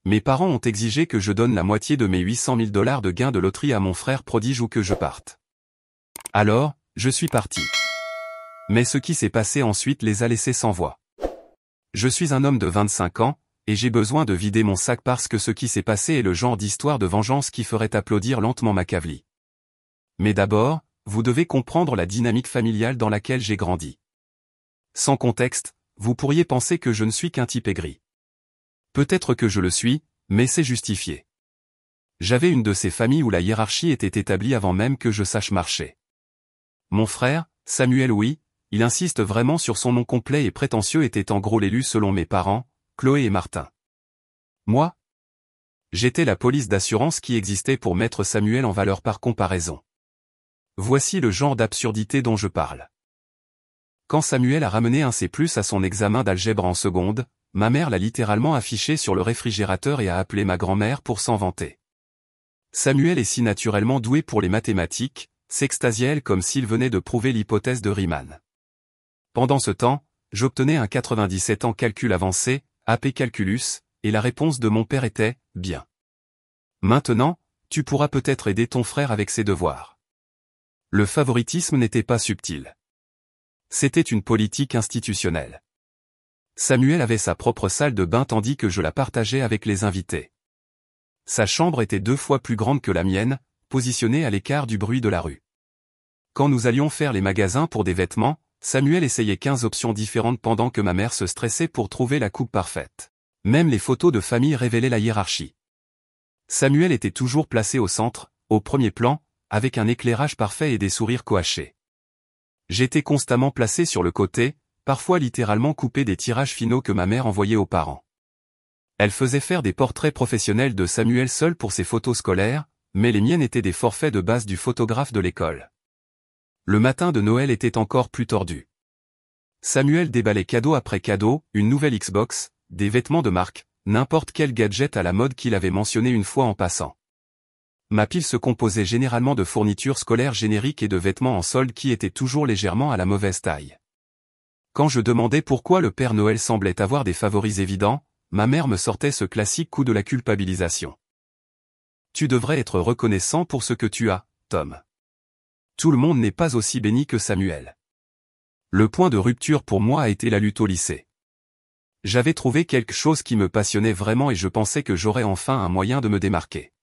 Mes parents ont exigé que je donne la moitié de mes 800 000 $ de gains de loterie à mon frère prodige ou que je parte. Alors, je suis parti. Mais ce qui s'est passé ensuite les a laissés sans voix. Je suis un homme de 25 ans, et j'ai besoin de vider mon sac parce que ce qui s'est passé est le genre d'histoire de vengeance qui ferait applaudir lentement Machiavelli. Mais d'abord, vous devez comprendre la dynamique familiale dans laquelle j'ai grandi. Sans contexte, vous pourriez penser que je ne suis qu'un type aigri. Peut-être que je le suis, mais c'est justifié. J'avais une de ces familles où la hiérarchie était établie avant même que je sache marcher. Mon frère, Samuel il insiste vraiment sur son nom complet et prétentieux était en gros l'élu selon mes parents, Chloé et Martin. Moi? J'étais la police d'assurance qui existait pour mettre Samuel en valeur par comparaison. Voici le genre d'absurdité dont je parle. Quand Samuel a ramené un C+ à son examen d'algèbre en seconde, ma mère l'a littéralement affiché sur le réfrigérateur et a appelé ma grand-mère pour s'en vanter. Samuel est si naturellement doué pour les mathématiques, s'extasiait-elle comme s'il venait de prouver l'hypothèse de Riemann. Pendant ce temps, j'obtenais un 97 en calcul avancé, AP Calculus, et la réponse de mon père était « bien. Maintenant, tu pourras peut-être aider ton frère avec ses devoirs. » Le favoritisme n'était pas subtil. C'était une politique institutionnelle. Samuel avait sa propre salle de bain tandis que je la partageais avec les invités. Sa chambre était 2 fois plus grande que la mienne, positionnée à l'écart du bruit de la rue. Quand nous allions faire les magasins pour des vêtements, Samuel essayait 15 options différentes pendant que ma mère se stressait pour trouver la coupe parfaite. Même les photos de famille révélaient la hiérarchie. Samuel était toujours placé au centre, au premier plan, avec un éclairage parfait et des sourires coachés. J'étais constamment placé sur le côté, parfois littéralement coupé des tirages finaux que ma mère envoyait aux parents. Elle faisait faire des portraits professionnels de Samuel seul pour ses photos scolaires, mais les miennes étaient des forfaits de base du photographe de l'école. Le matin de Noël était encore plus tordu. Samuel déballait cadeau après cadeau, une nouvelle Xbox, des vêtements de marque, n'importe quel gadget à la mode qu'il avait mentionné une fois en passant. Ma pile se composait généralement de fournitures scolaires génériques et de vêtements en solde qui étaient toujours légèrement à la mauvaise taille. Quand je demandais pourquoi le Père Noël semblait avoir des favoris évidents, ma mère me sortait ce classique coup de la culpabilisation. Tu devrais être reconnaissant pour ce que tu as, Tom. Tout le monde n'est pas aussi béni que Samuel. Le point de rupture pour moi a été la lutte au lycée. J'avais trouvé quelque chose qui me passionnait vraiment et je pensais que j'aurais enfin un moyen de me démarquer.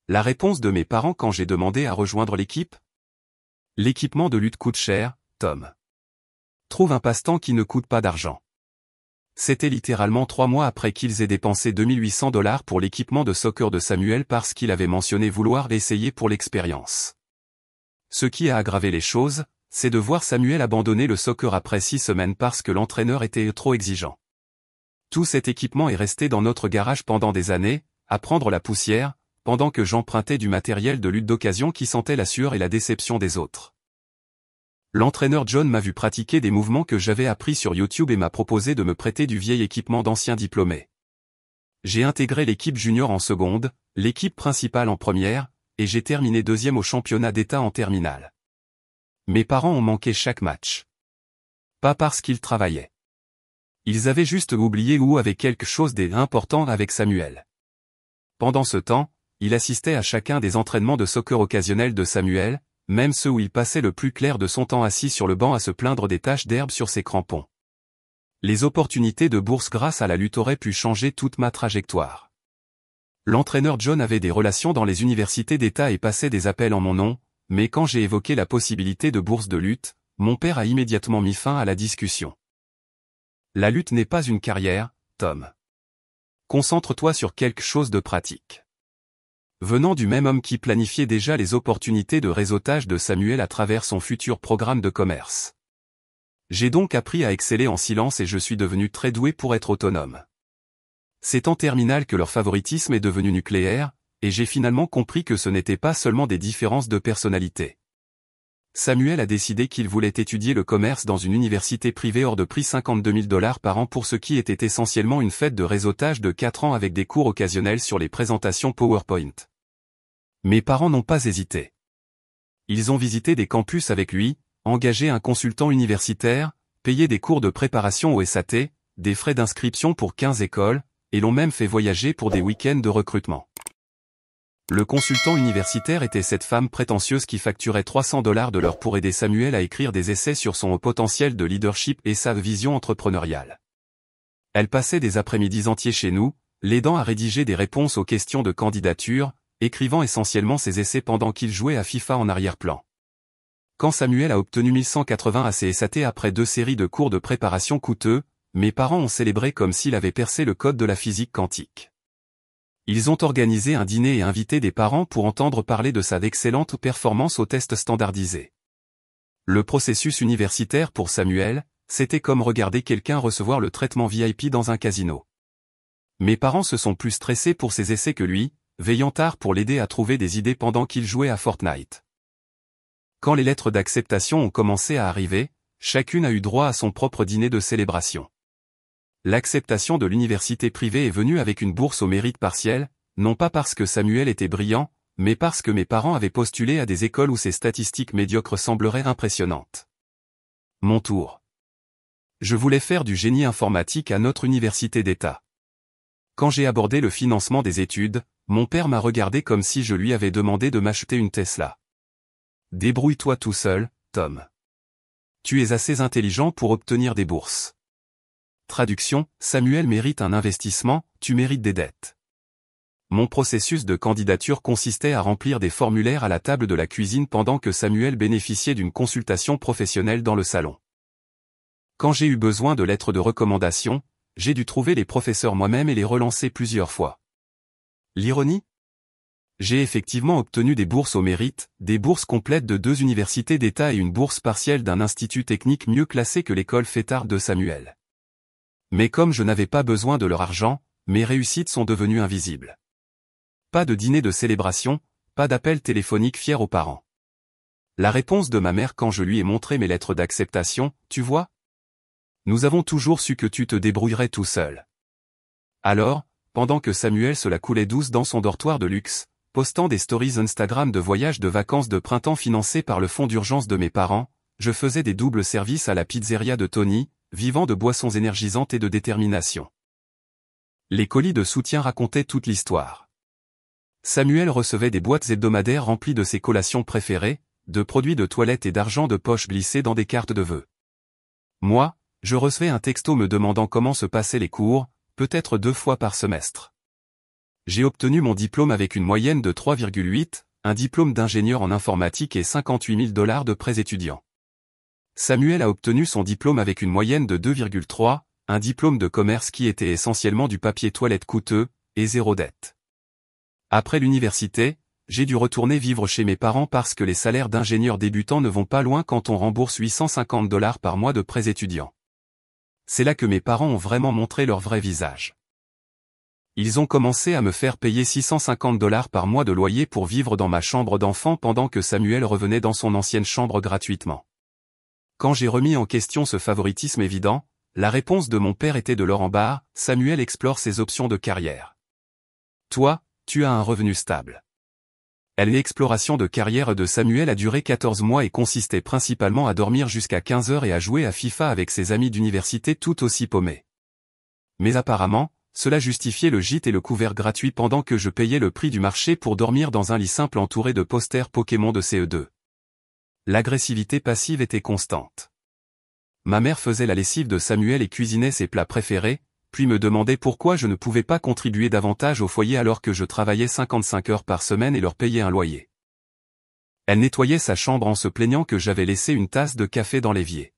La réponse de mes parents quand j'ai demandé à rejoindre l'équipe? L'équipement de lutte coûte cher, Tom. Trouve un passe-temps qui ne coûte pas d'argent. C'était littéralement 3 mois après qu'ils aient dépensé 2800 $ pour l'équipement de soccer de Samuel parce qu'il avait mentionné vouloir l'essayer pour l'expérience. Ce qui a aggravé les choses, c'est de voir Samuel abandonner le soccer après 6 semaines parce que l'entraîneur était trop exigeant. Tout cet équipement est resté dans notre garage pendant des années, à prendre la poussière, pendant que j'empruntais du matériel de lutte d'occasion qui sentait la sueur et la déception des autres. L'entraîneur John m'a vu pratiquer des mouvements que j'avais appris sur YouTube et m'a proposé de me prêter du vieil équipement d'anciens diplômés. J'ai intégré l'équipe junior en seconde, l'équipe principale en première, et j'ai terminé 2e au championnat d'État en terminale. Mes parents ont manqué chaque match. Pas parce qu'ils travaillaient. Ils avaient juste oublié ou avaient quelque chose d'important avec Samuel. Pendant ce temps, il assistait à chacun des entraînements de soccer occasionnels de Samuel, même ceux où il passait le plus clair de son temps assis sur le banc à se plaindre des taches d'herbe sur ses crampons. Les opportunités de bourse grâce à la lutte auraient pu changer toute ma trajectoire. L'entraîneur John avait des relations dans les universités d'État et passait des appels en mon nom, mais quand j'ai évoqué la possibilité de bourse de lutte, mon père a immédiatement mis fin à la discussion. La lutte n'est pas une carrière, Tom. Concentre-toi sur quelque chose de pratique. Venant du même homme qui planifiait déjà les opportunités de réseautage de Samuel à travers son futur programme de commerce. J'ai donc appris à exceller en silence et je suis devenu très doué pour être autonome. C'est en terminale que leur favoritisme est devenu nucléaire, et j'ai finalement compris que ce n'était pas seulement des différences de personnalité. Samuel a décidé qu'il voulait étudier le commerce dans une université privée hors de prix 52 000 $ par an pour ce qui était essentiellement une fête de réseautage de 4 ans avec des cours occasionnels sur les présentations PowerPoint. Mes parents n'ont pas hésité. Ils ont visité des campus avec lui, engagé un consultant universitaire, payé des cours de préparation au SAT, des frais d'inscription pour 15 écoles, et l'ont même fait voyager pour des week-ends de recrutement. Le consultant universitaire était cette femme prétentieuse qui facturait 300 $ de l'heure pour aider Samuel à écrire des essais sur son haut potentiel de leadership et sa vision entrepreneuriale. Elle passait des après-midi entiers chez nous, l'aidant à rédiger des réponses aux questions de candidature, écrivant essentiellement ses essais pendant qu'il jouait à FIFA en arrière-plan. Quand Samuel a obtenu 1180 à ses SAT après 2 séries de cours de préparation coûteux, mes parents ont célébré comme s'il avait percé le code de la physique quantique. Ils ont organisé un dîner et invité des parents pour entendre parler de sa excellente performance aux tests standardisés. Le processus universitaire pour Samuel, c'était comme regarder quelqu'un recevoir le traitement VIP dans un casino. Mes parents se sont plus stressés pour ses essais que lui, veillant tard pour l'aider à trouver des idées pendant qu'il jouait à Fortnite. Quand les lettres d'acceptation ont commencé à arriver, chacune a eu droit à son propre dîner de célébration. L'acceptation de l'université privée est venue avec une bourse au mérite partiel, non pas parce que Samuel était brillant, mais parce que mes parents avaient postulé à des écoles où ses statistiques médiocres sembleraient impressionnantes. Mon tour. Je voulais faire du génie informatique à notre université d'État. Quand j'ai abordé le financement des études, mon père m'a regardé comme si je lui avais demandé de m'acheter une Tesla. Débrouille-toi tout seul, Tom. Tu es assez intelligent pour obtenir des bourses. Traduction, Samuel mérite un investissement, tu mérites des dettes. Mon processus de candidature consistait à remplir des formulaires à la table de la cuisine pendant que Samuel bénéficiait d'une consultation professionnelle dans le salon. Quand j'ai eu besoin de lettres de recommandation, j'ai dû trouver les professeurs moi-même et les relancer plusieurs fois. L'ironie ? J'ai effectivement obtenu des bourses au mérite, des bourses complètes de 2 universités d'État et une bourse partielle d'un institut technique mieux classé que l'école fêtarde de Samuel. Mais comme je n'avais pas besoin de leur argent, mes réussites sont devenues invisibles. Pas de dîner de célébration, pas d'appel téléphonique fier aux parents. La réponse de ma mère quand je lui ai montré mes lettres d'acceptation, tu vois ? Nous avons toujours su que tu te débrouillerais tout seul. Alors, pendant que Samuel se la coulait douce dans son dortoir de luxe, postant des stories Instagram de voyages de vacances de printemps financés par le fonds d'urgence de mes parents, je faisais des doubles services à la pizzeria de Tony, vivant de boissons énergisantes et de détermination. Les colis de soutien racontaient toute l'histoire. Samuel recevait des boîtes hebdomadaires remplies de ses collations préférées, de produits de toilette et d'argent de poche glissés dans des cartes de vœux. Moi, je recevais un texto me demandant comment se passaient les cours, peut-être 2 fois par semestre. J'ai obtenu mon diplôme avec une moyenne de 3,8, un diplôme d'ingénieur en informatique et 58 000 $ de prêts étudiants. Samuel a obtenu son diplôme avec une moyenne de 2,3, un diplôme de commerce qui était essentiellement du papier toilette coûteux, et 0 dette. Après l'université, j'ai dû retourner vivre chez mes parents parce que les salaires d'ingénieurs débutants ne vont pas loin quand on rembourse 850 $ par mois de prêts étudiants. C'est là que mes parents ont vraiment montré leur vrai visage. Ils ont commencé à me faire payer 650 $ par mois de loyer pour vivre dans ma chambre d'enfant pendant que Samuel revenait dans son ancienne chambre gratuitement. Quand j'ai remis en question ce favoritisme évident, la réponse de mon père était de leur en bas, Samuel explore ses options de carrière. Toi, tu as un revenu stable. L'exploration de carrière de Samuel a duré 14 mois et consistait principalement à dormir jusqu'à 15 heures et à jouer à FIFA avec ses amis d'université tout aussi paumés. Mais apparemment, cela justifiait le gîte et le couvert gratuit pendant que je payais le prix du marché pour dormir dans un lit simple entouré de posters Pokémon de CE2. L'agressivité passive était constante. Ma mère faisait la lessive de Samuel et cuisinait ses plats préférés, puis me demandait pourquoi je ne pouvais pas contribuer davantage au foyer alors que je travaillais 55 heures par semaine et leur payais un loyer. Elle nettoyait sa chambre en se plaignant que j'avais laissé une tasse de café dans l'évier.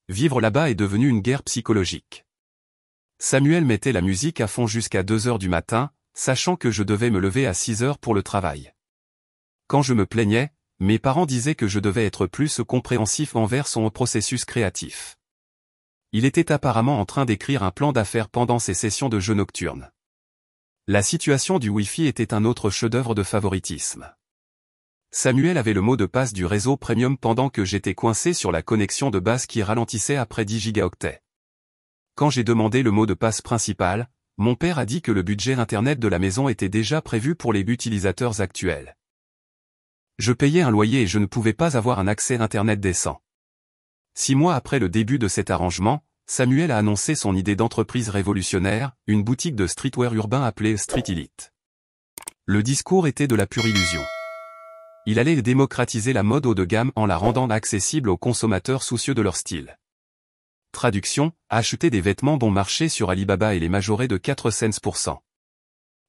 Vivre là-bas est devenu une guerre psychologique. Samuel mettait la musique à fond jusqu'à 2 heures du matin, sachant que je devais me lever à 6 heures pour le travail. Quand je me plaignais, mes parents disaient que je devais être plus compréhensif envers son processus créatif. Il était apparemment en train d'écrire un plan d'affaires pendant ses sessions de jeux nocturnes. La situation du Wi-Fi était un autre chef-d'œuvre de favoritisme. Samuel avait le mot de passe du réseau premium pendant que j'étais coincé sur la connexion de base qui ralentissait après 10 gigaoctets. Quand j'ai demandé le mot de passe principal, mon père a dit que le budget Internet de la maison était déjà prévu pour les utilisateurs actuels. Je payais un loyer et je ne pouvais pas avoir un accès Internet décent. 6 mois après le début de cet arrangement, Samuel a annoncé son idée d'entreprise révolutionnaire, une boutique de streetwear urbain appelée Street Elite. Le discours était de la pure illusion. Il allait démocratiser la mode haut de gamme en la rendant accessible aux consommateurs soucieux de leur style. Traduction, acheter des vêtements bon marché sur Alibaba et les majorer de 4 cents pour cent.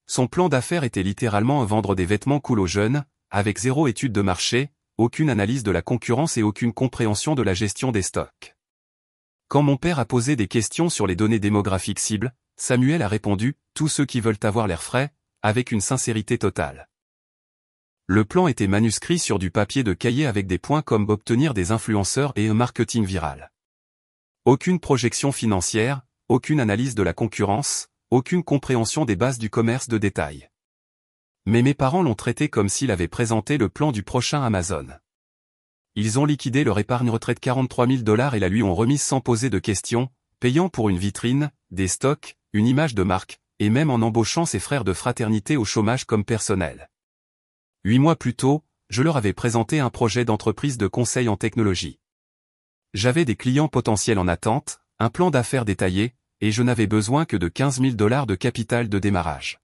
Son plan d'affaires était littéralement vendre des vêtements cool aux jeunes, avec zéro étude de marché, aucune analyse de la concurrence et aucune compréhension de la gestion des stocks. Quand mon père a posé des questions sur les données démographiques cibles, Samuel a répondu « Tous ceux qui veulent avoir l'air frais », avec une sincérité totale. Le plan était manuscrit sur du papier de cahier avec des points comme obtenir des influenceurs et un marketing viral. Aucune projection financière, aucune analyse de la concurrence, aucune compréhension des bases du commerce de détail. Mais mes parents l'ont traité comme s'il avait présenté le plan du prochain Amazon. Ils ont liquidé leur épargne retraite $43 000 et la lui ont remise sans poser de questions, payant pour une vitrine, des stocks, une image de marque, et même en embauchant ses frères de fraternité au chômage comme personnel. 8 mois plus tôt, je leur avais présenté un projet d'entreprise de conseil en technologie. J'avais des clients potentiels en attente, un plan d'affaires détaillé, et je n'avais besoin que de $15 000 de capital de démarrage.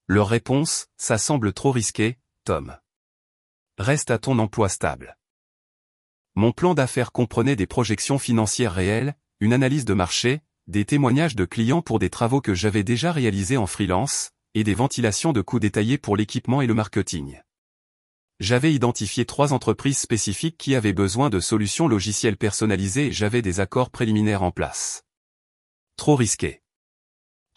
Leur réponse, ça semble trop risqué, Tom. Reste à ton emploi stable. Mon plan d'affaires comprenait des projections financières réelles, une analyse de marché, des témoignages de clients pour des travaux que j'avais déjà réalisés en freelance, et des ventilations de coûts détaillés pour l'équipement et le marketing. J'avais identifié 3 entreprises spécifiques qui avaient besoin de solutions logicielles personnalisées et j'avais des accords préliminaires en place. Trop risqué.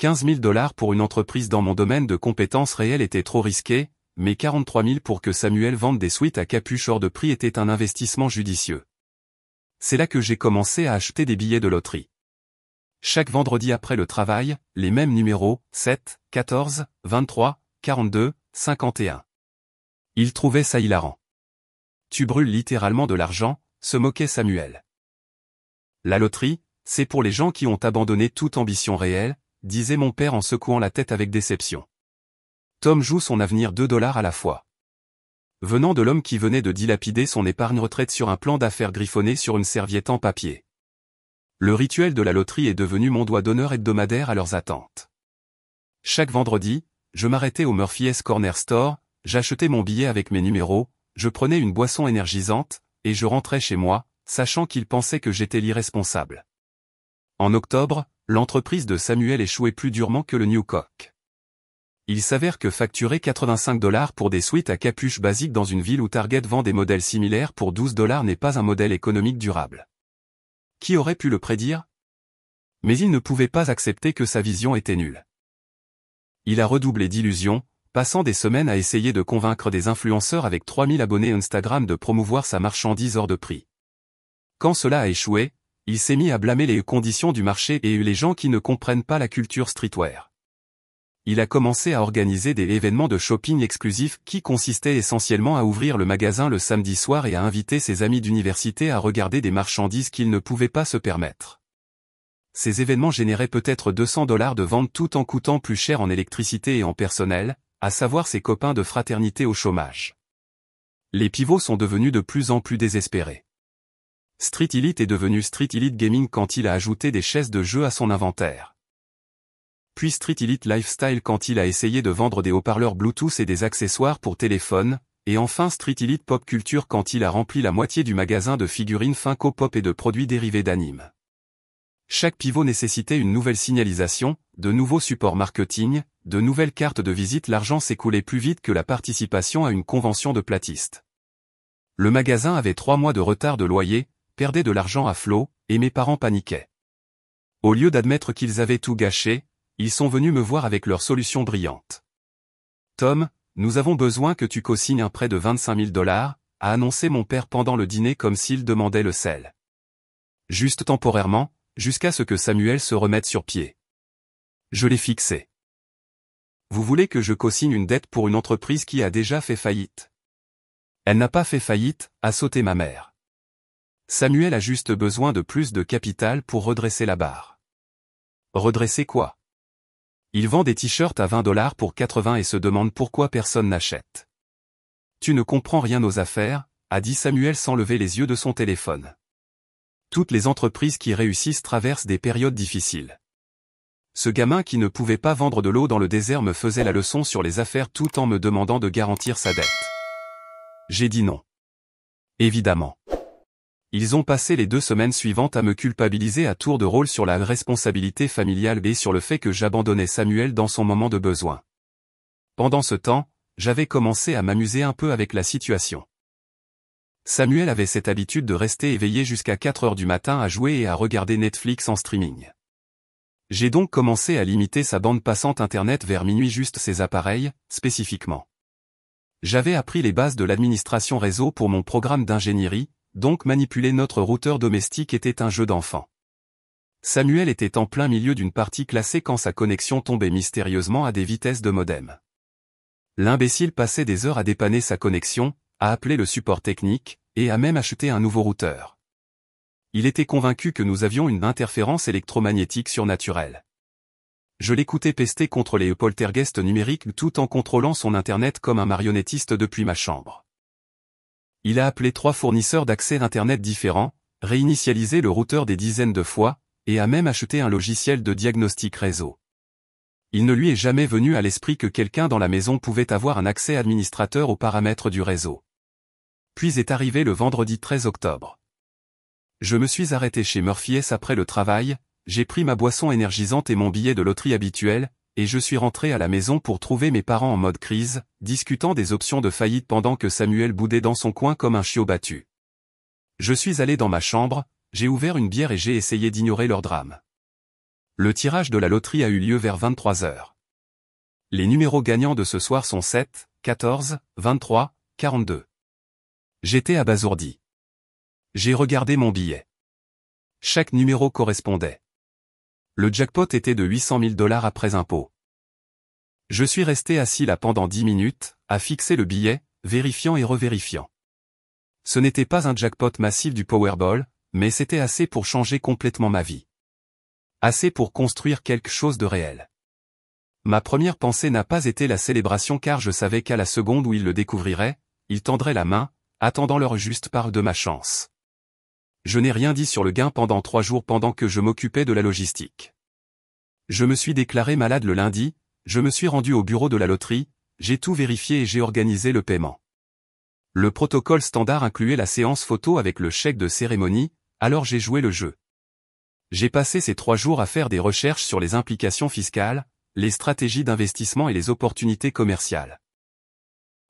$15 000 pour une entreprise dans mon domaine de compétences réelles était trop risqué, mais 43 000 pour que Samuel vende des suites à capuche hors de prix était un investissement judicieux. C'est là que j'ai commencé à acheter des billets de loterie. Chaque vendredi après le travail, les mêmes numéros, 7, 14, 23, 42, 51. Il trouvait ça hilarant. Tu brûles littéralement de l'argent, se moquait Samuel. La loterie, c'est pour les gens qui ont abandonné toute ambition réelle, disait mon père en secouant la tête avec déception. Tom joue son avenir $2 à la fois. Venant de l'homme qui venait de dilapider son épargne retraite sur un plan d'affaires griffonné sur une serviette en papier. Le rituel de la loterie est devenu mon doigt d'honneur hebdomadaire à leurs attentes. Chaque vendredi, je m'arrêtais au Murphy's Corner Store, j'achetais mon billet avec mes numéros, je prenais une boisson énergisante, et je rentrais chez moi, sachant qu'ils pensaient que j'étais l'irresponsable. En octobre, l'entreprise de Samuel échouait plus durement que le New Coke. Il s'avère que facturer $85 pour des suites à capuche basiques dans une ville où Target vend des modèles similaires pour $12 n'est pas un modèle économique durable. Qui aurait pu le prédire? Mais il ne pouvait pas accepter que sa vision était nulle. Il a redoublé d'illusions, passant des semaines à essayer de convaincre des influenceurs avec 3000 abonnés Instagram de promouvoir sa marchandise hors de prix. Quand cela a échoué, il s'est mis à blâmer les conditions du marché et les gens qui ne comprennent pas la culture streetwear. Il a commencé à organiser des événements de shopping exclusifs qui consistaient essentiellement à ouvrir le magasin le samedi soir et à inviter ses amis d'université à regarder des marchandises qu'il ne pouvait pas se permettre. Ces événements généraient peut-être $200 de vente tout en coûtant plus cher en électricité et en personnel, à savoir ses copains de fraternité au chômage. Les pivots sont devenus de plus en plus désespérés. Street Elite est devenu Street Elite Gaming quand il a ajouté des chaises de jeu à son inventaire. Puis Street Elite Lifestyle quand il a essayé de vendre des haut-parleurs Bluetooth et des accessoires pour téléphone, et enfin Street Elite Pop Culture quand il a rempli la moitié du magasin de figurines Funko Pop et de produits dérivés d'anime. Chaque pivot nécessitait une nouvelle signalisation, de nouveaux supports marketing, de nouvelles cartes de visite. L'argent s'écoulait plus vite que la participation à une convention de platistes. Le magasin avait 3 mois de retard de loyer, perdait de l'argent à flot, et mes parents paniquaient. Au lieu d'admettre qu'ils avaient tout gâché, ils sont venus me voir avec leur solution brillante. Tom, nous avons besoin que tu co-signes un prêt de $25 000, a annoncé mon père pendant le dîner comme s'il demandait le sel. Juste temporairement, jusqu'à ce que Samuel se remette sur pied. Je l'ai fixé. Vous voulez que je co-signe une dette pour une entreprise qui a déjà fait faillite? Elle n'a pas fait faillite, a sauté ma mère. Samuel a juste besoin de plus de capital pour redresser la barre. Redresser quoi? Il vend des t-shirts à $20 pour 80 et se demande pourquoi personne n'achète. Tu ne comprends rien aux affaires, a dit Samuel sans lever les yeux de son téléphone. Toutes les entreprises qui réussissent traversent des périodes difficiles. Ce gamin qui ne pouvait pas vendre de l'eau dans le désert me faisait la leçon sur les affaires tout en me demandant de garantir sa dette. J'ai dit non. Évidemment. Ils ont passé les 2 semaines suivantes à me culpabiliser à tour de rôle sur la responsabilité familiale et sur le fait que j'abandonnais Samuel dans son moment de besoin. Pendant ce temps, j'avais commencé à m'amuser un peu avec la situation. Samuel avait cette habitude de rester éveillé jusqu'à 4 heures du matin à jouer et à regarder Netflix en streaming. J'ai donc commencé à limiter sa bande passante internet vers minuit, juste ses appareils, spécifiquement. J'avais appris les bases de l'administration réseau pour mon programme d'ingénierie, donc manipuler notre routeur domestique était un jeu d'enfant. Samuel était en plein milieu d'une partie classée quand sa connexion tombait mystérieusement à des vitesses de modem. L'imbécile passait des heures à dépanner sa connexion, à appeler le support technique, et à même acheter un nouveau routeur. Il était convaincu que nous avions une interférence électromagnétique surnaturelle. Je l'écoutais pester contre les poltergeists numériques tout en contrôlant son internet comme un marionnettiste depuis ma chambre. Il a appelé 3 fournisseurs d'accès internet différents, réinitialisé le routeur des dizaines de fois, et a même acheté un logiciel de diagnostic réseau. Il ne lui est jamais venu à l'esprit que quelqu'un dans la maison pouvait avoir un accès administrateur aux paramètres du réseau. Puis est arrivé le vendredi 13 octobre. Je me suis arrêté chez Murphy S après le travail, j'ai pris ma boisson énergisante et mon billet de loterie habituel, et je suis rentré à la maison pour trouver mes parents en mode crise, discutant des options de faillite pendant que Samuel boudait dans son coin comme un chiot battu. Je suis allé dans ma chambre, j'ai ouvert une bière et j'ai essayé d'ignorer leur drame. Le tirage de la loterie a eu lieu vers 23 heures. Les numéros gagnants de ce soir sont 7, 14, 23, 42. J'étais abasourdi. J'ai regardé mon billet. Chaque numéro correspondait. Le jackpot était de 800 000 $ après impôt. Je suis resté assis là pendant 10 minutes, à fixer le billet, vérifiant et revérifiant. Ce n'était pas un jackpot massif du Powerball, mais c'était assez pour changer complètement ma vie. Assez pour construire quelque chose de réel. Ma première pensée n'a pas été la célébration car je savais qu'à la seconde où il le découvrirait, il tendrait la main, attendant l'heure juste part de ma chance. Je n'ai rien dit sur le gain pendant 3 jours pendant que je m'occupais de la logistique. Je me suis déclaré malade le lundi, je me suis rendu au bureau de la loterie, j'ai tout vérifié et j'ai organisé le paiement. Le protocole standard incluait la séance photo avec le chèque de cérémonie, alors j'ai joué le jeu. J'ai passé ces 3 jours à faire des recherches sur les implications fiscales, les stratégies d'investissement et les opportunités commerciales.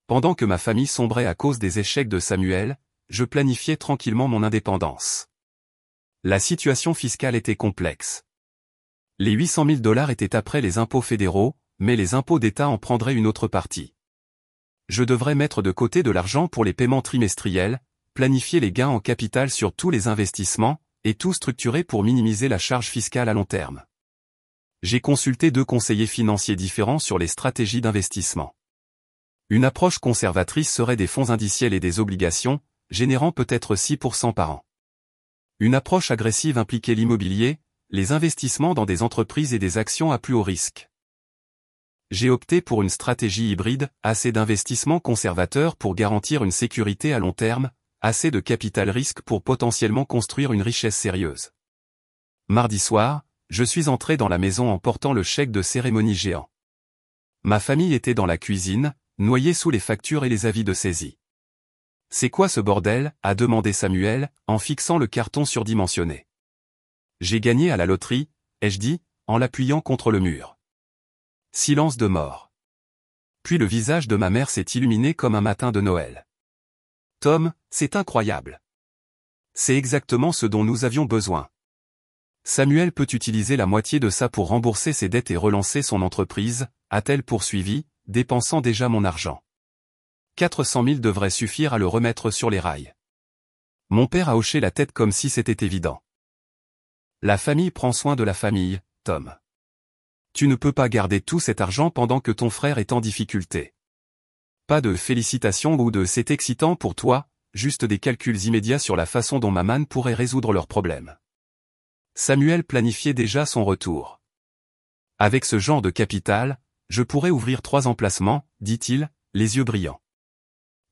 Pendant que ma famille sombrait à cause des échecs de Samuel, je planifiais tranquillement mon indépendance. La situation fiscale était complexe. Les 800 000 $ étaient après les impôts fédéraux, mais les impôts d'État en prendraient une autre partie. Je devrais mettre de côté de l'argent pour les paiements trimestriels, planifier les gains en capital sur tous les investissements, et tout structurer pour minimiser la charge fiscale à long terme. J'ai consulté 2 conseillers financiers différents sur les stratégies d'investissement. Une approche conservatrice serait des fonds indiciels et des obligations, générant peut-être 6% par an. Une approche agressive impliquait l'immobilier, les investissements dans des entreprises et des actions à plus haut risque. J'ai opté pour une stratégie hybride, assez d'investissements conservateurs pour garantir une sécurité à long terme, assez de capital risque pour potentiellement construire une richesse sérieuse. Mardi soir, je suis entré dans la maison en portant le chèque de cérémonie géant. Ma famille était dans la cuisine, noyée sous les factures et les avis de saisie. « C'est quoi ce bordel ?» a demandé Samuel, en fixant le carton surdimensionné. « J'ai gagné à la loterie », ai-je dit, en l'appuyant contre le mur. Silence de mort. Puis le visage de ma mère s'est illuminé comme un matin de Noël. « Tom, c'est incroyable. C'est exactement ce dont nous avions besoin. Samuel peut utiliser la moitié de ça pour rembourser ses dettes et relancer son entreprise, a-t-elle poursuivi, dépensant déjà mon argent. 400 000 devrait suffire à le remettre sur les rails. » Mon père a hoché la tête comme si c'était évident. « La famille prend soin de la famille, Tom. Tu ne peux pas garder tout cet argent pendant que ton frère est en difficulté. Pas de félicitations ou de c'est excitant pour toi, juste des calculs immédiats sur la façon dont maman pourrait résoudre leurs problèmes. » Samuel planifiait déjà son retour. « Avec ce genre de capital, je pourrais ouvrir 3 emplacements, dit-il, les yeux brillants.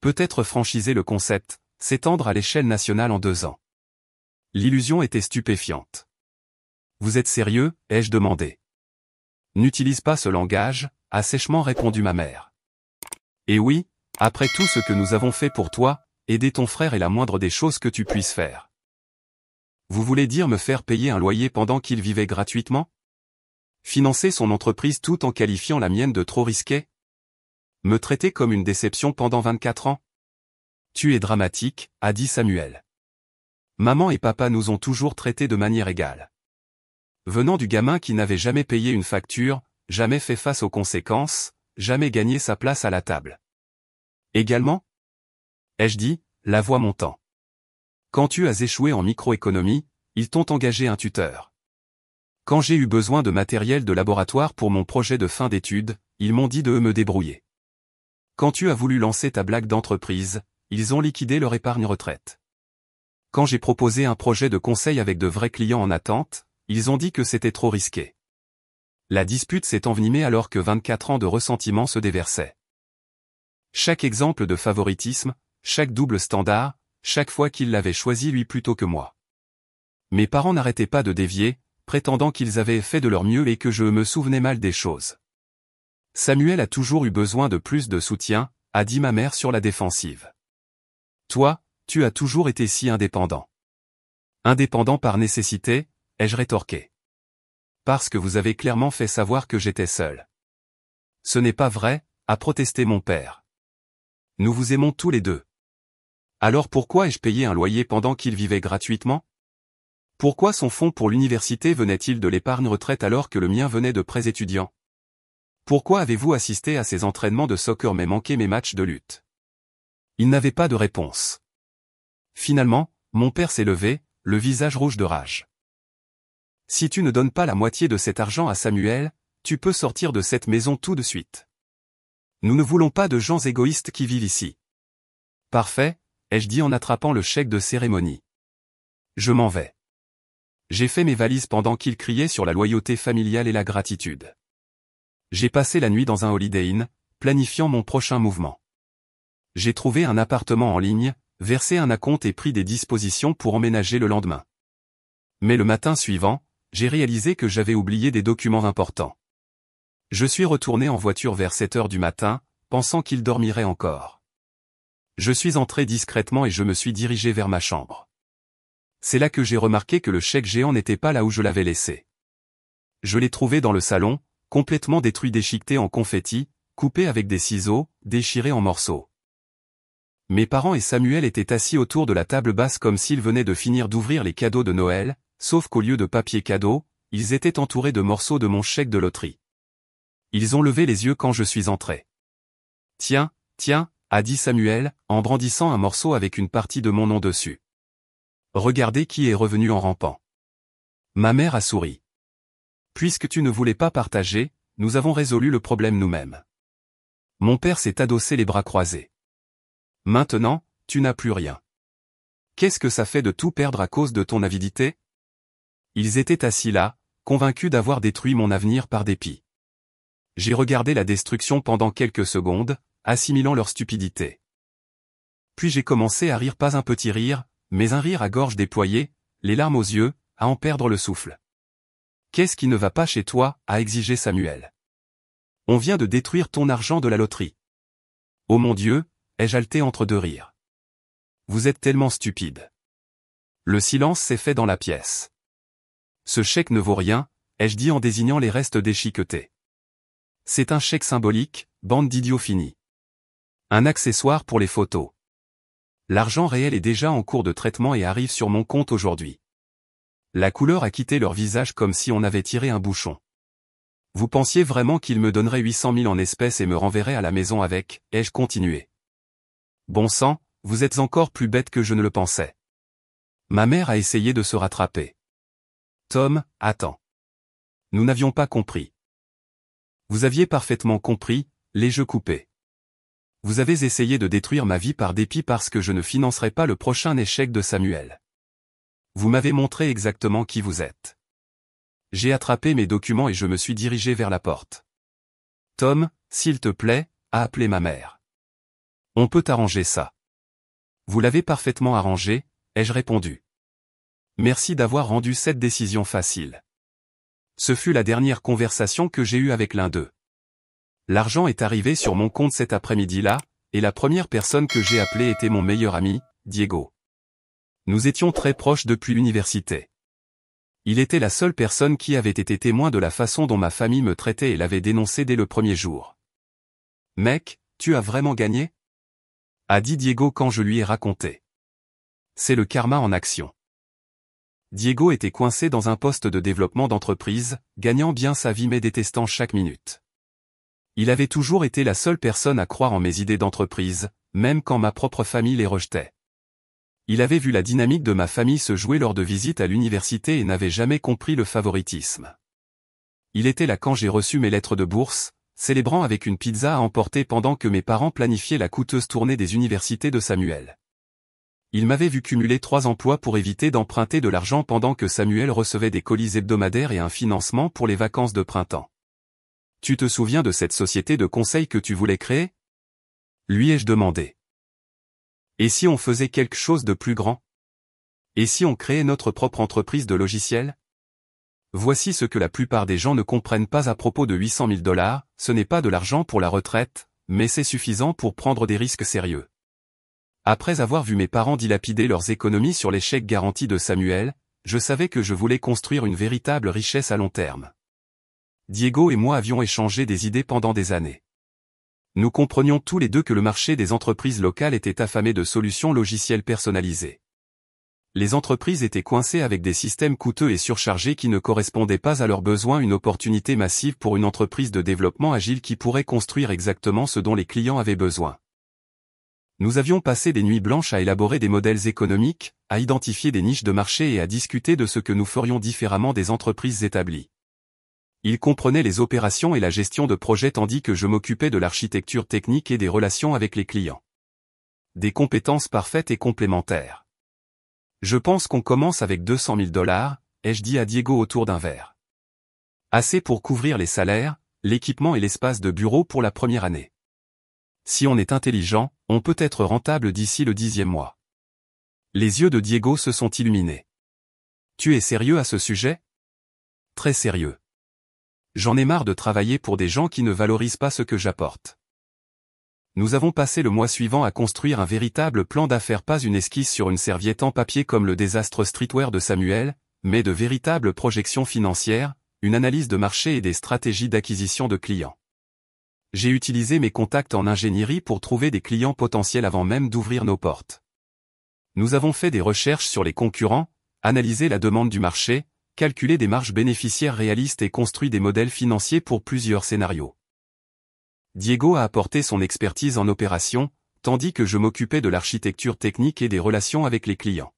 Peut-être franchiser le concept, s'étendre à l'échelle nationale en 2 ans. L'illusion était stupéfiante. Vous êtes sérieux, ai-je demandé. N'utilise pas ce langage, a sèchement répondu ma mère. Et oui, après tout ce que nous avons fait pour toi, aider ton frère est la moindre des choses que tu puisses faire. Vous voulez dire me faire payer un loyer pendant qu'il vivait gratuitement? Financer son entreprise tout en qualifiant la mienne de trop risquée? Me traiter comme une déception pendant 24 ans? Tu es dramatique, a dit Samuel. Maman et papa nous ont toujours traités de manière égale. Venant du gamin qui n'avait jamais payé une facture, jamais fait face aux conséquences, jamais gagné sa place à la table. Également? Ai-je dit, la voix montant. Quand tu as échoué en microéconomie, ils t'ont engagé un tuteur. Quand j'ai eu besoin de matériel de laboratoire pour mon projet de fin d'études, ils m'ont dit de me débrouiller. Quand tu as voulu lancer ta blague d'entreprise, ils ont liquidé leur épargne retraite. Quand j'ai proposé un projet de conseil avec de vrais clients en attente, ils ont dit que c'était trop risqué. La dispute s'est envenimée alors que 24 ans de ressentiment se déversaient. Chaque exemple de favoritisme, chaque double standard, chaque fois qu'il l'avait choisi lui plutôt que moi. Mes parents n'arrêtaient pas de dévier, prétendant qu'ils avaient fait de leur mieux et que je me souvenais mal des choses. Samuel a toujours eu besoin de plus de soutien, a dit ma mère sur la défensive. Toi, tu as toujours été si indépendant. Indépendant par nécessité, ai-je rétorqué. Parce que vous avez clairement fait savoir que j'étais seul. Ce n'est pas vrai, a protesté mon père. Nous vous aimons tous les deux. Alors pourquoi ai-je payé un loyer pendant qu'il vivait gratuitement? Pourquoi son fonds pour l'université venait-il de l'épargne retraite alors que le mien venait de prêts étudiants? Pourquoi avez-vous assisté à ses entraînements de soccer mais manqué mes matchs de lutte? Il n'avait pas de réponse. Finalement, mon père s'est levé, le visage rouge de rage. Si tu ne donnes pas la moitié de cet argent à Samuel, tu peux sortir de cette maison tout de suite. Nous ne voulons pas de gens égoïstes qui vivent ici. Parfait, ai-je dit en attrapant le chèque de cérémonie. Je m'en vais. J'ai fait mes valises pendant qu'il criait sur la loyauté familiale et la gratitude. J'ai passé la nuit dans un Holiday Inn, planifiant mon prochain mouvement. J'ai trouvé un appartement en ligne, versé un acompte et pris des dispositions pour emménager le lendemain. Mais le matin suivant, j'ai réalisé que j'avais oublié des documents importants. Je suis retourné en voiture vers 7 heures du matin, pensant qu'il dormirait encore. Je suis entré discrètement et je me suis dirigé vers ma chambre. C'est là que j'ai remarqué que le chèque géant n'était pas là où je l'avais laissé. Je l'ai trouvé dans le salon, complètement détruit, déchiqueté en confettis, coupé avec des ciseaux, déchiré en morceaux. Mes parents et Samuel étaient assis autour de la table basse comme s'ils venaient de finir d'ouvrir les cadeaux de Noël, sauf qu'au lieu de papier cadeau, ils étaient entourés de morceaux de mon chèque de loterie. Ils ont levé les yeux quand je suis entré. Tiens, tiens, a dit Samuel, en brandissant un morceau avec une partie de mon nom dessus. Regardez qui est revenu en rampant. Ma mère a souri. Puisque tu ne voulais pas partager, nous avons résolu le problème nous-mêmes. Mon père s'est adossé les bras croisés. Maintenant, tu n'as plus rien. Qu'est-ce que ça fait de tout perdre à cause de ton avidité? Ils étaient assis là, convaincus d'avoir détruit mon avenir par dépit. J'ai regardé la destruction pendant quelques secondes, assimilant leur stupidité. Puis j'ai commencé à rire, pas un petit rire, mais un rire à gorge déployée, les larmes aux yeux, à en perdre le souffle. Qu'est-ce qui ne va pas chez toi, a exigé Samuel. On vient de détruire ton argent de la loterie. Oh mon Dieu, ai-je haleté entre deux rires. Vous êtes tellement stupide. Le silence s'est fait dans la pièce. Ce chèque ne vaut rien, ai-je dit en désignant les restes déchiquetés. C'est un chèque symbolique, bande d'idiots finis. Un accessoire pour les photos. L'argent réel est déjà en cours de traitement et arrive sur mon compte aujourd'hui. La couleur a quitté leur visage comme si on avait tiré un bouchon. Vous pensiez vraiment qu'ils me donneraient 800 000 en espèces et me renverraient à la maison avec, ai-je continué. Bon sang, vous êtes encore plus bête que je ne le pensais. Ma mère a essayé de se rattraper. Tom, attends. Nous n'avions pas compris. Vous aviez parfaitement compris, les jeux coupés. Vous avez essayé de détruire ma vie par dépit parce que je ne financerai pas le prochain échec de Samuel. Vous m'avez montré exactement qui vous êtes. J'ai attrapé mes documents et je me suis dirigé vers la porte. Tom, s'il te plaît, a appelé ma mère. On peut arranger ça. Vous l'avez parfaitement arrangé, ai-je répondu. Merci d'avoir rendu cette décision facile. Ce fut la dernière conversation que j'ai eue avec l'un d'eux. L'argent est arrivé sur mon compte cet après-midi-là, et la première personne que j'ai appelée était mon meilleur ami, Diego. Nous étions très proches depuis l'université. Il était la seule personne qui avait été témoin de la façon dont ma famille me traitait et l'avait dénoncé dès le premier jour. « Mec, tu as vraiment gagné ?» a dit Diego quand je lui ai raconté. C'est le karma en action. Diego était coincé dans un poste de développement d'entreprise, gagnant bien sa vie mais détestant chaque minute. Il avait toujours été la seule personne à croire en mes idées d'entreprise, même quand ma propre famille les rejetait. Il avait vu la dynamique de ma famille se jouer lors de visites à l'université et n'avait jamais compris le favoritisme. Il était là quand j'ai reçu mes lettres de bourse, célébrant avec une pizza à emporter pendant que mes parents planifiaient la coûteuse tournée des universités de Samuel. Il m'avait vu cumuler 3 emplois pour éviter d'emprunter de l'argent pendant que Samuel recevait des colis hebdomadaires et un financement pour les vacances de printemps. « Tu te souviens de cette société de conseil que tu voulais créer ?» lui ai-je demandé. « Et si on faisait quelque chose de plus grand? Et si on créait notre propre entreprise de logiciels? » Voici ce que la plupart des gens ne comprennent pas à propos de 800 000 $, ce n'est pas de l'argent pour la retraite, mais c'est suffisant pour prendre des risques sérieux. Après avoir vu mes parents dilapider leurs économies sur les chèques garantis de Samuel, je savais que je voulais construire une véritable richesse à long terme. Diego et moi avions échangé des idées pendant des années. Nous comprenions tous les deux que le marché des entreprises locales était affamé de solutions logicielles personnalisées. Les entreprises étaient coincées avec des systèmes coûteux et surchargés qui ne correspondaient pas à leurs besoins, une opportunité massive pour une entreprise de développement agile qui pourrait construire exactement ce dont les clients avaient besoin. Nous avions passé des nuits blanches à élaborer des modèles économiques, à identifier des niches de marché et à discuter de ce que nous ferions différemment des entreprises établies. Il comprenait les opérations et la gestion de projets tandis que je m'occupais de l'architecture technique et des relations avec les clients. Des compétences parfaites et complémentaires. Je pense qu'on commence avec 200 000 $, ai-je dit à Diego autour d'un verre. Assez pour couvrir les salaires, l'équipement et l'espace de bureau pour la première année. Si on est intelligent, on peut être rentable d'ici le 10e mois. Les yeux de Diego se sont illuminés. Tu es sérieux à ce sujet? Très sérieux. J'en ai marre de travailler pour des gens qui ne valorisent pas ce que j'apporte. Nous avons passé le mois suivant à construire un véritable plan d'affaires, pas une esquisse sur une serviette en papier comme le désastre streetwear de Samuel, mais de véritables projections financières, une analyse de marché et des stratégies d'acquisition de clients. J'ai utilisé mes contacts en ingénierie pour trouver des clients potentiels avant même d'ouvrir nos portes. Nous avons fait des recherches sur les concurrents, analysé la demande du marché, calculé des marges bénéficiaires réalistes et construit des modèles financiers pour plusieurs scénarios. Diego a apporté son expertise en opération, tandis que je m'occupais de l'architecture technique et des relations avec les clients.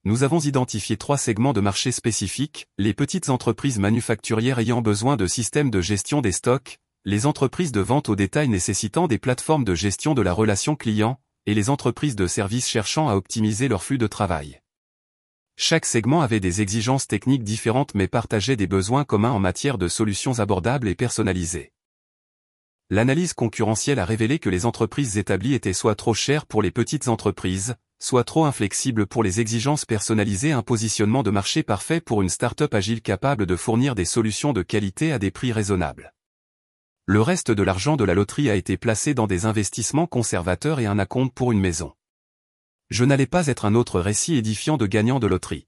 Nous avons identifié 3 segments de marché spécifiques, les petites entreprises manufacturières ayant besoin de systèmes de gestion des stocks, les entreprises de vente au détail nécessitant des plateformes de gestion de la relation client, et les entreprises de services cherchant à optimiser leur flux de travail. Chaque segment avait des exigences techniques différentes mais partageait des besoins communs en matière de solutions abordables et personnalisées. L'analyse concurrentielle a révélé que les entreprises établies étaient soit trop chères pour les petites entreprises, soit trop inflexibles pour les exigences personnalisées, un positionnement de marché parfait pour une start-up agile capable de fournir des solutions de qualité à des prix raisonnables. Le reste de l'argent de la loterie a été placé dans des investissements conservateurs et un acompte pour une maison. Je n'allais pas être un autre récit édifiant de gagnants de loterie.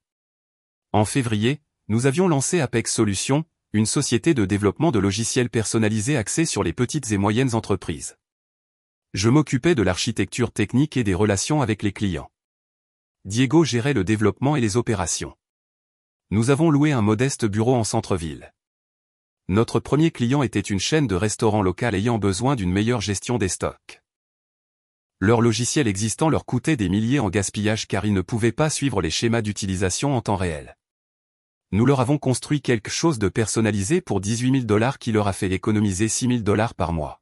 En février, nous avions lancé Apex Solutions, une société de développement de logiciels personnalisés axée sur les petites et moyennes entreprises. Je m'occupais de l'architecture technique et des relations avec les clients. Diego gérait le développement et les opérations. Nous avons loué un modeste bureau en centre-ville. Notre premier client était une chaîne de restaurants locaux ayant besoin d'une meilleure gestion des stocks. Leur logiciel existant leur coûtait des milliers en gaspillage car ils ne pouvaient pas suivre les schémas d'utilisation en temps réel. Nous leur avons construit quelque chose de personnalisé pour 18 000 $ qui leur a fait économiser 6 000 $ par mois.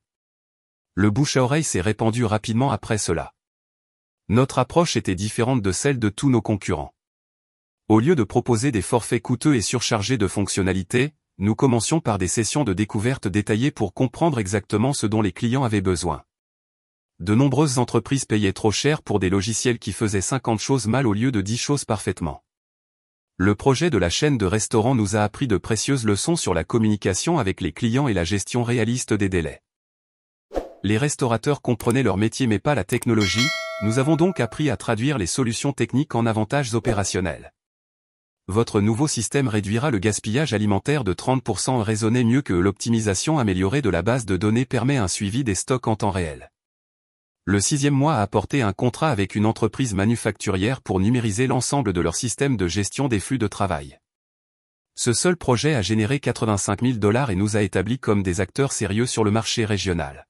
Le bouche à oreille s'est répandu rapidement après cela. Notre approche était différente de celle de tous nos concurrents. Au lieu de proposer des forfaits coûteux et surchargés de fonctionnalités, nous commencions par des sessions de découverte détaillées pour comprendre exactement ce dont les clients avaient besoin. De nombreuses entreprises payaient trop cher pour des logiciels qui faisaient 50 choses mal au lieu de 10 choses parfaitement. Le projet de la chaîne de restaurants nous a appris de précieuses leçons sur la communication avec les clients et la gestion réaliste des délais. Les restaurateurs comprenaient leur métier mais pas la technologie, nous avons donc appris à traduire les solutions techniques en avantages opérationnels. Votre nouveau système réduira le gaspillage alimentaire de 30%. Raisonnez mieux que l'optimisation améliorée de la base de données permet un suivi des stocks en temps réel. Le 6e mois a apporté un contrat avec une entreprise manufacturière pour numériser l'ensemble de leur système de gestion des flux de travail. Ce seul projet a généré 85 000 $ et nous a établis comme des acteurs sérieux sur le marché régional.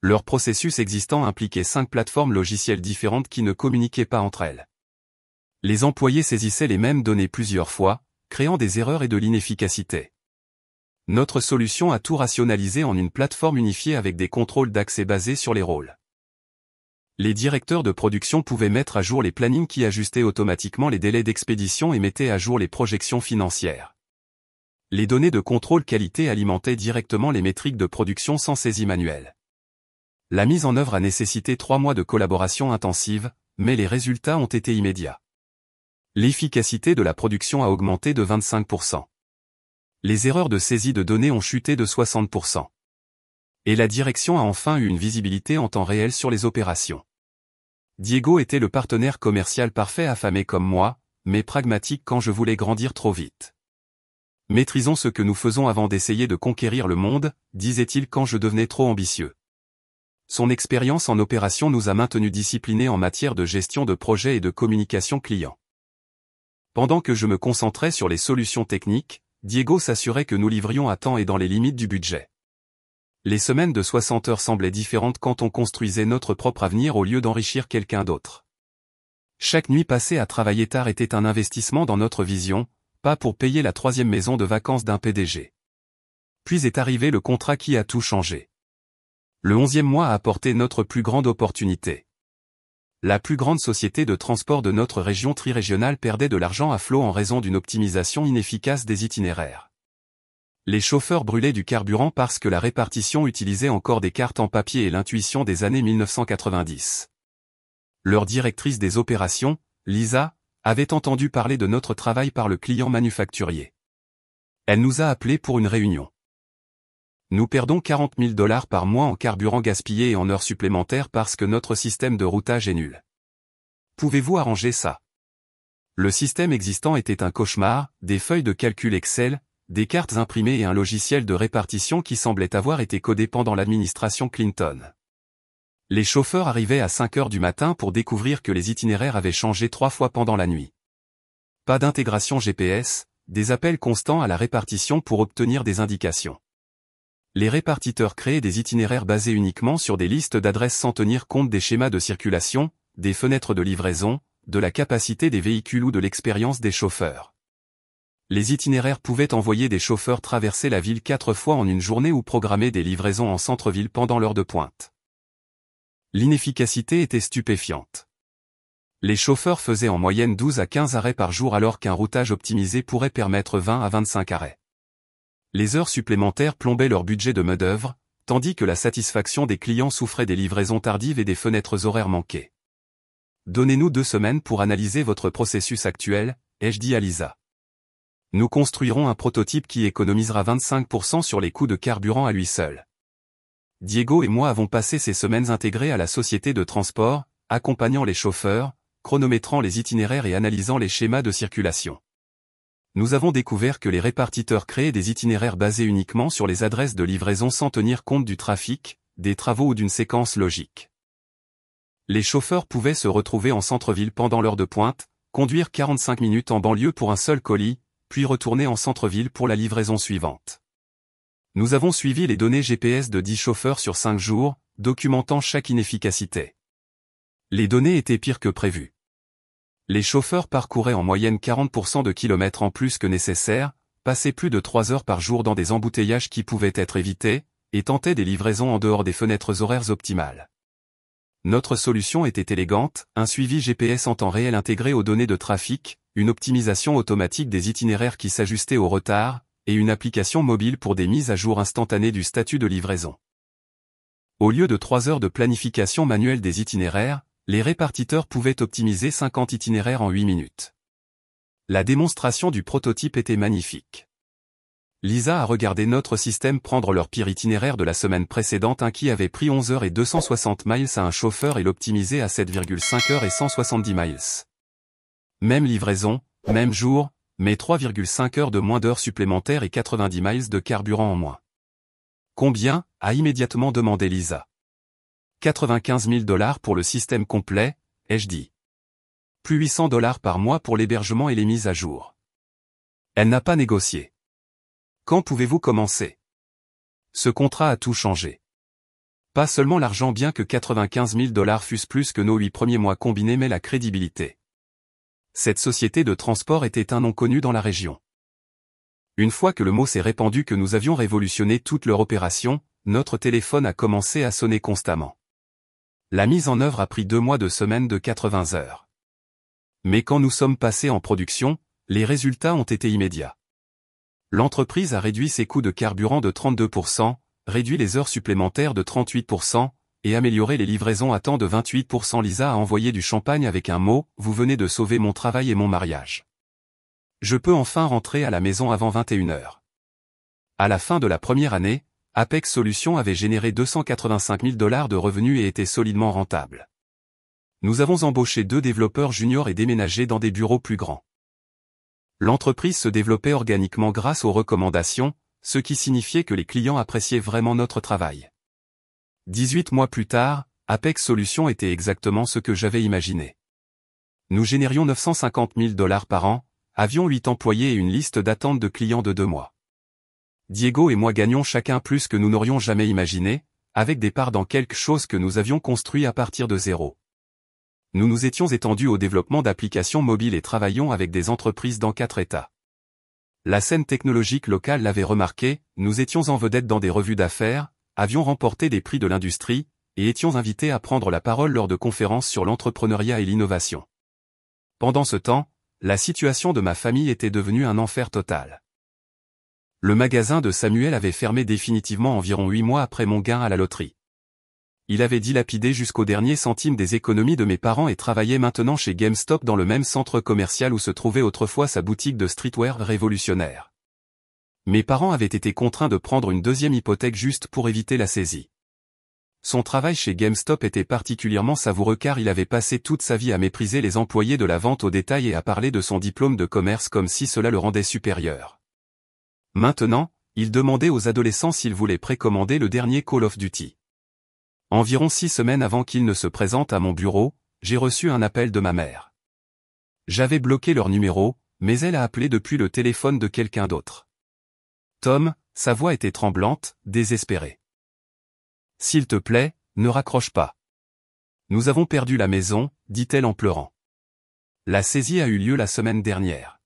Leur processus existant impliquait 5 plateformes logicielles différentes qui ne communiquaient pas entre elles. Les employés saisissaient les mêmes données plusieurs fois, créant des erreurs et de l'inefficacité. Notre solution a tout rationalisé en une plateforme unifiée avec des contrôles d'accès basés sur les rôles. Les directeurs de production pouvaient mettre à jour les plannings qui ajustaient automatiquement les délais d'expédition et mettaient à jour les projections financières. Les données de contrôle qualité alimentaient directement les métriques de production sans saisie manuelle. La mise en œuvre a nécessité 3 mois de collaboration intensive, mais les résultats ont été immédiats. L'efficacité de la production a augmenté de 25%. Les erreurs de saisie de données ont chuté de 60%. Et la direction a enfin eu une visibilité en temps réel sur les opérations. Diego était le partenaire commercial parfait affamé comme moi, mais pragmatique quand je voulais grandir trop vite. Maîtrisons ce que nous faisons avant d'essayer de conquérir le monde, disait-il quand je devenais trop ambitieux. Son expérience en opération nous a maintenus disciplinés en matière de gestion de projet et de communication client. Pendant que je me concentrais sur les solutions techniques, Diego s'assurait que nous livrions à temps et dans les limites du budget. Les semaines de 60 heures semblaient différentes quand on construisait notre propre avenir au lieu d'enrichir quelqu'un d'autre. Chaque nuit passée à travailler tard était un investissement dans notre vision, pas pour payer la 3e maison de vacances d'un PDG. Puis est arrivé le contrat qui a tout changé. Le 11e mois a apporté notre plus grande opportunité. La plus grande société de transport de notre région trirégionale perdait de l'argent à flot en raison d'une optimisation inefficace des itinéraires. Les chauffeurs brûlaient du carburant parce que la répartition utilisait encore des cartes en papier et l'intuition des années 1990. Leur directrice des opérations, Lisa, avait entendu parler de notre travail par le client manufacturier. Elle nous a appelés pour une réunion. Nous perdons 40 000 $ par mois en carburant gaspillé et en heures supplémentaires parce que notre système de routage est nul. Pouvez-vous arranger ça? Le système existant était un cauchemar, des feuilles de calcul Excel, des cartes imprimées et un logiciel de répartition qui semblait avoir été codé pendant l'administration Clinton. Les chauffeurs arrivaient à 5 heures du matin pour découvrir que les itinéraires avaient changé 3 fois pendant la nuit. Pas d'intégration GPS, des appels constants à la répartition pour obtenir des indications. Les répartiteurs créaient des itinéraires basés uniquement sur des listes d'adresses sans tenir compte des schémas de circulation, des fenêtres de livraison, de la capacité des véhicules ou de l'expérience des chauffeurs. Les itinéraires pouvaient envoyer des chauffeurs traverser la ville 4 fois en une journée ou programmer des livraisons en centre-ville pendant l'heure de pointe. L'inefficacité était stupéfiante. Les chauffeurs faisaient en moyenne 12 à 15 arrêts par jour alors qu'un routage optimisé pourrait permettre 20 à 25 arrêts. Les heures supplémentaires plombaient leur budget de main-d'œuvre, tandis que la satisfaction des clients souffrait des livraisons tardives et des fenêtres horaires manquées. Donnez-nous 2 semaines pour analyser votre processus actuel, ai-je dit à Lisa. Nous construirons un prototype qui économisera 25% sur les coûts de carburant à lui seul. Diego et moi avons passé ces semaines intégrées à la société de transport, accompagnant les chauffeurs, chronométrant les itinéraires et analysant les schémas de circulation. Nous avons découvert que les répartiteurs créaient des itinéraires basés uniquement sur les adresses de livraison sans tenir compte du trafic, des travaux ou d'une séquence logique. Les chauffeurs pouvaient se retrouver en centre-ville pendant l'heure de pointe, conduire 45 minutes en banlieue pour un seul colis, puis retourner en centre-ville pour la livraison suivante. Nous avons suivi les données GPS de 10 chauffeurs sur 5 jours, documentant chaque inefficacité. Les données étaient pires que prévu. Les chauffeurs parcouraient en moyenne 40% de kilomètres en plus que nécessaire, passaient plus de 3 heures par jour dans des embouteillages qui pouvaient être évités, et tentaient des livraisons en dehors des fenêtres horaires optimales. Notre solution était élégante, un suivi GPS en temps réel intégré aux données de trafic, une optimisation automatique des itinéraires qui s'ajustait au retard, et une application mobile pour des mises à jour instantanées du statut de livraison. Au lieu de 3 heures de planification manuelle des itinéraires, les répartiteurs pouvaient optimiser 50 itinéraires en 8 minutes. La démonstration du prototype était magnifique. Lisa a regardé notre système prendre leur pire itinéraire de la semaine précédente, qui avait pris 11 heures et 260 miles à un chauffeur, et l'optimiser à 7,5 heures et 170 miles. Même livraison, même jour, mais 3,5 heures de moins d'heures supplémentaires et 90 miles de carburant en moins. Combien? A immédiatement demandé Lisa. 95 000 $ pour le système complet, ai-je dit. Plus 800 $ par mois pour l'hébergement et les mises à jour. Elle n'a pas négocié. Quand pouvez-vous commencer? Ce contrat a tout changé. Pas seulement l'argent, bien que 95 000 $ fussent plus que nos 8 premiers mois combinés, mais la crédibilité. Cette société de transport était un nom connu dans la région. Une fois que le mot s'est répandu que nous avions révolutionné toute leur opération, notre téléphone a commencé à sonner constamment. La mise en œuvre a pris 2 mois de semaine de 80 heures. Mais quand nous sommes passés en production, les résultats ont été immédiats. L'entreprise a réduit ses coûts de carburant de 32%, réduit les heures supplémentaires de 38%, et amélioré les livraisons à temps de 28%. Lisa a envoyé du champagne avec un mot: « Vous venez de sauver mon travail et mon mariage. Je peux enfin rentrer à la maison avant 21 heures. » À la fin de la première année, Apex Solutions avait généré 285 000 $ de revenus et était solidement rentable. Nous avons embauché 2 développeurs juniors et déménagé dans des bureaux plus grands. L'entreprise se développait organiquement grâce aux recommandations, ce qui signifiait que les clients appréciaient vraiment notre travail. 18 mois plus tard, Apex Solutions était exactement ce que j'avais imaginé. Nous générions 950 000 $ par an, avions 8 employés et une liste d'attente de clients de 2 mois. Diego et moi gagnions chacun plus que nous n'aurions jamais imaginé, avec des parts dans quelque chose que nous avions construit à partir de zéro. Nous nous étions étendus au développement d'applications mobiles et travaillions avec des entreprises dans 4 États. La scène technologique locale l'avait remarqué, nous étions en vedette dans des revues d'affaires, avions remporté des prix de l'industrie, et étions invités à prendre la parole lors de conférences sur l'entrepreneuriat et l'innovation. Pendant ce temps, la situation de ma famille était devenue un enfer total. Le magasin de Samuel avait fermé définitivement environ 8 mois après mon gain à la loterie. Il avait dilapidé jusqu'au dernier centime des économies de mes parents et travaillait maintenant chez GameStop dans le même centre commercial où se trouvait autrefois sa boutique de streetwear révolutionnaire. Mes parents avaient été contraints de prendre une deuxième hypothèque juste pour éviter la saisie. Son travail chez GameStop était particulièrement savoureux car il avait passé toute sa vie à mépriser les employés de la vente au détail et à parler de son diplôme de commerce comme si cela le rendait supérieur. Maintenant, il demandait aux adolescents s'ils voulaient précommander le dernier Call of Duty. Environ 6 semaines avant qu'il ne se présente à mon bureau, j'ai reçu un appel de ma mère. J'avais bloqué leur numéro, mais elle a appelé depuis le téléphone de quelqu'un d'autre. Tom, sa voix était tremblante, désespérée. « S'il te plaît, ne raccroche pas. Nous avons perdu la maison, dit-elle en pleurant. La saisie a eu lieu la semaine dernière.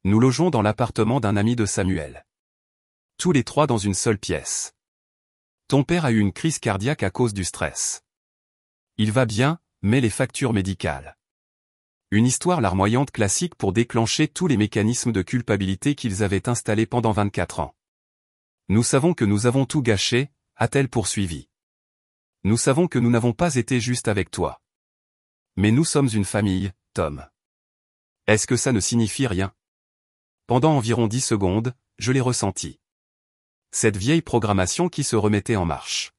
Nous logeons dans l'appartement d'un ami de Samuel. Tous les 3 dans une seule pièce. Ton père a eu une crise cardiaque à cause du stress. Il va bien, mais les factures médicales. » Une histoire larmoyante classique pour déclencher tous les mécanismes de culpabilité qu'ils avaient installés pendant 24 ans. « Nous savons que nous avons tout gâché, » a-t-elle poursuivi. « Nous savons que nous n'avons pas été justes avec toi. Mais nous sommes une famille, Tom. Est-ce que ça ne signifie rien? » Pendant environ 10 secondes, je l'ai ressenti. Cette vieille programmation qui se remettait en marche.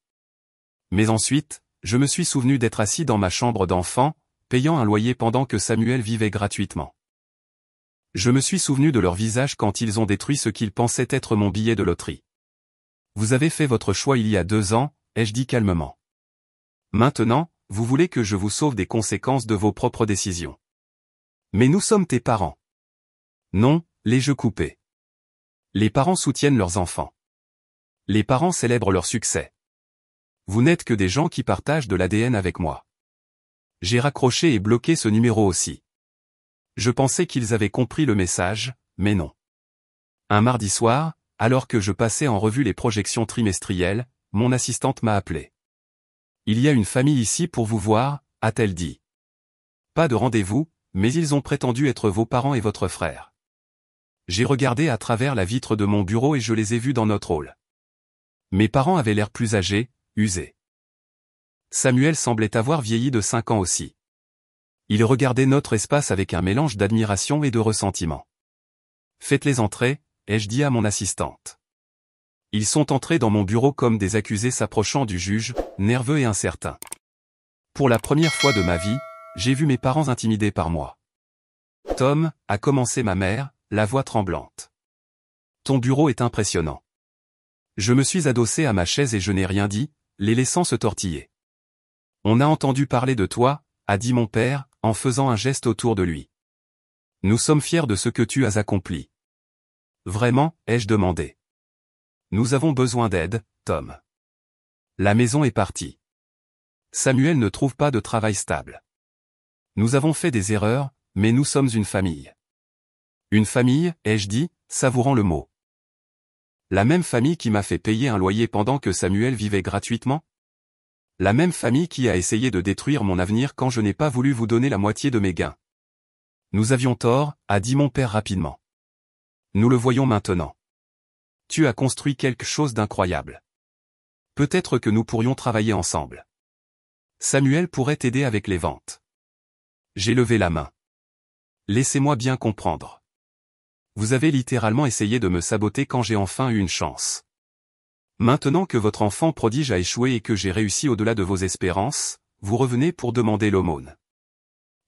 Mais ensuite, je me suis souvenu d'être assis dans ma chambre d'enfant, payant un loyer pendant que Samuel vivait gratuitement. Je me suis souvenu de leur visage quand ils ont détruit ce qu'ils pensaient être mon billet de loterie. « Vous avez fait votre choix il y a 2 ans, ai-je dit calmement. Maintenant, vous voulez que je vous sauve des conséquences de vos propres décisions. Mais nous sommes tes parents. » Non, l'ai-je coupé. Les parents soutiennent leurs enfants. Les parents célèbrent leur succès. Vous n'êtes que des gens qui partagent de l'ADN avec moi. J'ai raccroché et bloqué ce numéro aussi. Je pensais qu'ils avaient compris le message, mais non. Un mardi soir, alors que je passais en revue les projections trimestrielles, mon assistante m'a appelé. « Il y a une famille ici pour vous voir », a-t-elle dit. Pas de rendez-vous, mais ils ont prétendu être vos parents et votre frère. J'ai regardé à travers la vitre de mon bureau et je les ai vus dans notre hall. Mes parents avaient l'air plus âgés, usés. Samuel semblait avoir vieilli de 5 ans aussi. Ils regardaient notre espace avec un mélange d'admiration et de ressentiment. Faites-les entrer, ai-je dit à mon assistante. Ils sont entrés dans mon bureau comme des accusés s'approchant du juge, nerveux et incertains. Pour la première fois de ma vie, j'ai vu mes parents intimidés par moi. Tom, a commencé ma mère, la voix tremblante. Ton bureau est impressionnant. Je me suis adossé à ma chaise et je n'ai rien dit, les laissant se tortiller. On a entendu parler de toi, a dit mon père, en faisant un geste autour de lui. Nous sommes fiers de ce que tu as accompli. Vraiment, ai-je demandé. Nous avons besoin d'aide, Tom. La maison est partie. Samuel ne trouve pas de travail stable. Nous avons fait des erreurs, mais nous sommes une famille. Une famille, ai-je dit, savourant le mot. La même famille qui m'a fait payer un loyer pendant que Samuel vivait gratuitement? La même famille qui a essayé de détruire mon avenir quand je n'ai pas voulu vous donner la moitié de mes gains. Nous avions tort, a dit mon père rapidement. Nous le voyons maintenant. Tu as construit quelque chose d'incroyable. Peut-être que nous pourrions travailler ensemble. Samuel pourrait t'aider avec les ventes. J'ai levé la main. Laissez-moi bien comprendre. Vous avez littéralement essayé de me saboter quand j'ai enfin eu une chance. Maintenant que votre enfant prodige a échoué et que j'ai réussi au-delà de vos espérances, vous revenez pour demander l'aumône.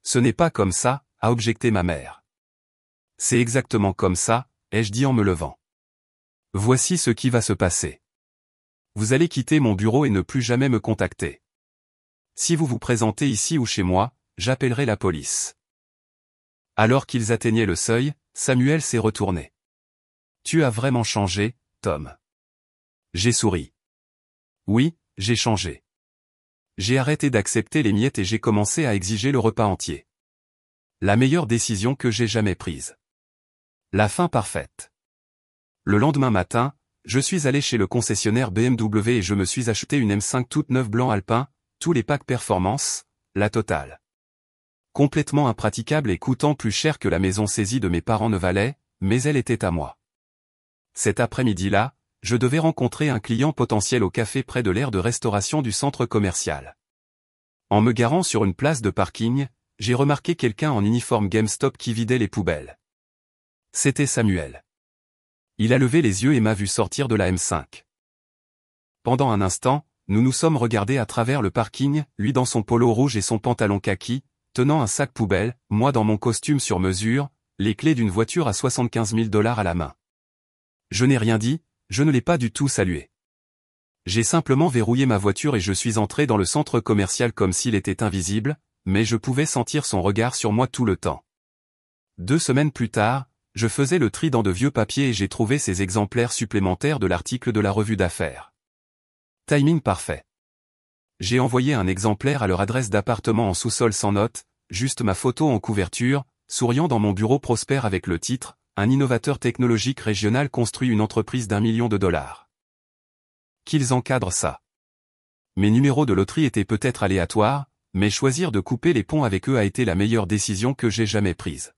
Ce n'est pas comme ça, a objecté ma mère. C'est exactement comme ça, ai-je dit en me levant. Voici ce qui va se passer. Vous allez quitter mon bureau et ne plus jamais me contacter. Si vous vous présentez ici ou chez moi, j'appellerai la police. Alors qu'ils atteignaient le seuil, Samuel s'est retourné. Tu as vraiment changé, Tom. J'ai souri. Oui, j'ai changé. J'ai arrêté d'accepter les miettes et j'ai commencé à exiger le repas entier. La meilleure décision que j'ai jamais prise. La fin parfaite. Le lendemain matin, je suis allé chez le concessionnaire BMW et je me suis acheté une M5 toute neuve blanc alpin, tous les packs performance, la totale. Complètement impraticable et coûtant plus cher que la maison saisie de mes parents ne valait, mais elle était à moi. Cet après-midi-là, je devais rencontrer un client potentiel au café près de l'aire de restauration du centre commercial. En me garant sur une place de parking, j'ai remarqué quelqu'un en uniforme GameStop qui vidait les poubelles. C'était Samuel. Il a levé les yeux et m'a vu sortir de la M5. Pendant un instant, nous nous sommes regardés à travers le parking, lui dans son polo rouge et son pantalon kaki, tenant un sac poubelle, moi dans mon costume sur mesure, les clés d'une voiture à 75 000 $ à la main. Je n'ai rien dit, je ne l'ai pas du tout salué. J'ai simplement verrouillé ma voiture et je suis entré dans le centre commercial comme s'il était invisible, mais je pouvais sentir son regard sur moi tout le temps. 2 semaines plus tard, je faisais le tri dans de vieux papiers et j'ai trouvé ces exemplaires supplémentaires de l'article de la revue d'affaires. Timing parfait. J'ai envoyé un exemplaire à leur adresse d'appartement en sous-sol sans note, juste ma photo en couverture, souriant dans mon bureau prospère avec le titre « Un innovateur technologique régional construit une entreprise d'1 million de $. Qu'ils encadrent ça. Mes numéros de loterie étaient peut-être aléatoires, mais choisir de couper les ponts avec eux a été la meilleure décision que j'ai jamais prise.